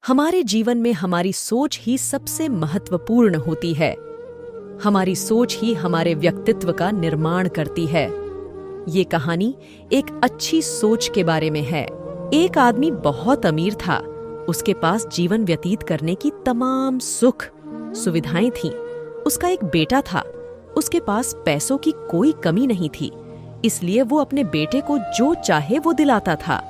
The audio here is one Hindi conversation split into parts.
हमारे जीवन में हमारी सोच ही सबसे महत्वपूर्ण होती है। हमारी सोच ही हमारे व्यक्तित्व का निर्माण करती है। ये कहानी एक अच्छी सोच के बारे में है। एक आदमी बहुत अमीर था। उसके पास जीवन व्यतीत करने की तमाम सुख सुविधाएं थीं। उसका एक बेटा था। उसके पास पैसों की कोई कमी नहीं थी, इसलिए वो अपने बेटे को जो चाहे वो दिलाता था।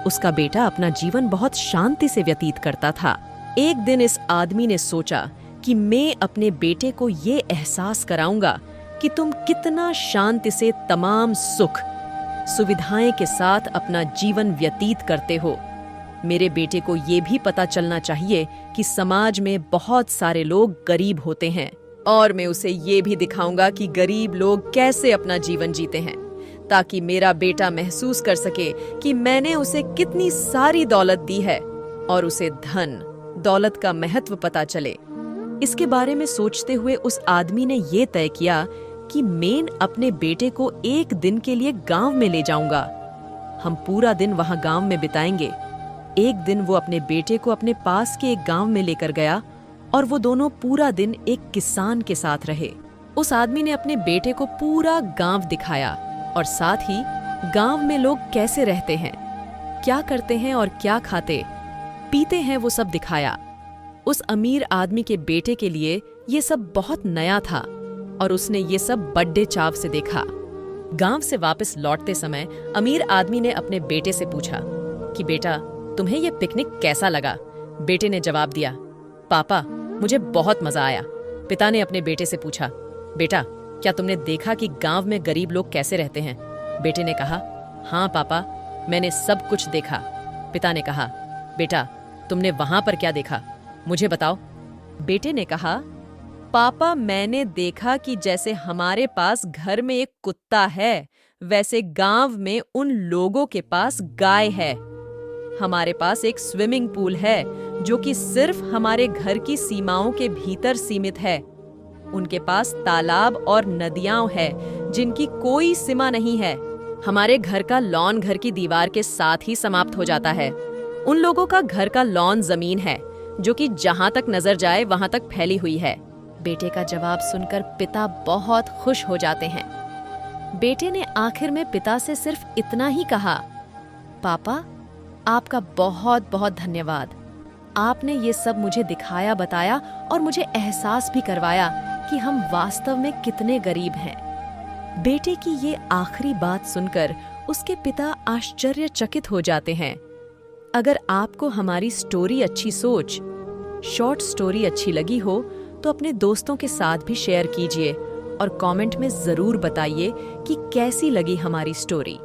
उसका बेटा अपना जीवन बहुत शांति से व्यतीत करता था। एक दिन इस आदमी ने सोचा कि मैं अपने बेटे को ये एहसास कराऊंगा कि तुम कितना शांति से तमाम सुख सुविधाएं के साथ अपना जीवन व्यतीत करते हो। मेरे बेटे को ये भी पता चलना चाहिए कि समाज में बहुत सारे लोग गरीब होते हैं, और मैं उसे ये भी दिखाऊंगा कि गरीब लोग कैसे अपना जीवन जीते हैं, ताकि मेरा बेटा महसूस कर सके कि मैंने उसे कितनी सारी दौलत दी है और उसे धन दौलत का महत्व पता चले। इसके बारे में सोचते हुए उस आदमी ने ये तय किया कि मैं अपने बेटे को एक दिन के लिए गांव में ले जाऊंगा। हम पूरा दिन वहां गांव में बिताएंगे। एक दिन वो अपने बेटे को अपने पास के एक गांव में लेकर गया और वो दोनों पूरा दिन एक किसान के साथ रहे। उस आदमी ने अपने बेटे को पूरा गांव दिखाया और साथ ही गांव में लोग कैसे रहते हैं, क्या करते हैं और क्या खाते पीते हैं, वो सब दिखाया। उस अमीर आदमी के बेटे के लिए ये सब बहुत नया था और उसने ये सब बड़े चाव से देखा। गांव से वापस लौटते समय अमीर आदमी ने अपने बेटे से पूछा कि बेटा, तुम्हें ये पिकनिक कैसा लगा? बेटे ने जवाब दिया, पापा, मुझे बहुत मजा आया। पिता ने अपने बेटे से पूछा, बेटा, क्या तुमने देखा कि गांव में गरीब लोग कैसे रहते हैं? बेटे ने कहा, हाँ पापा, मैंने सब कुछ देखा। पिता ने कहा, बेटा, तुमने वहां पर क्या देखा, मुझे बताओ। बेटे ने कहा, पापा, मैंने देखा कि जैसे हमारे पास घर में एक कुत्ता है, वैसे गांव में उन लोगों के पास गाय है। हमारे पास एक स्विमिंग पूल है जो कि सिर्फ हमारे घर की सीमाओं के भीतर सीमित है। उनके पास तालाब और नदियां हैं जिनकी कोई सीमा नहीं है। हमारे घर का लॉन घर की दीवार के साथ ही समाप्त हो जाता है। उन लोगों का घर का लॉन जमीन है जो कि जहां तक नजर जाए वहां तक फैली हुई है। बेटे का जवाब सुनकर पिता बहुत खुश हो जाते हैं। बेटे ने आखिर में पिता से सिर्फ इतना ही कहा, पापा, आपका बहुत बहुत धन्यवाद। आपने ये सब मुझे दिखाया, बताया और मुझे एहसास भी करवाया कि हम वास्तव में कितने गरीब हैं। बेटे की ये आखिरी बात सुनकर उसके पिता आश्चर्यचकित हो जाते हैं। अगर आपको हमारी स्टोरी अच्छी सोच शॉर्ट स्टोरी अच्छी लगी हो तो अपने दोस्तों के साथ भी शेयर कीजिए और कमेंट में जरूर बताइए कि कैसी लगी हमारी स्टोरी।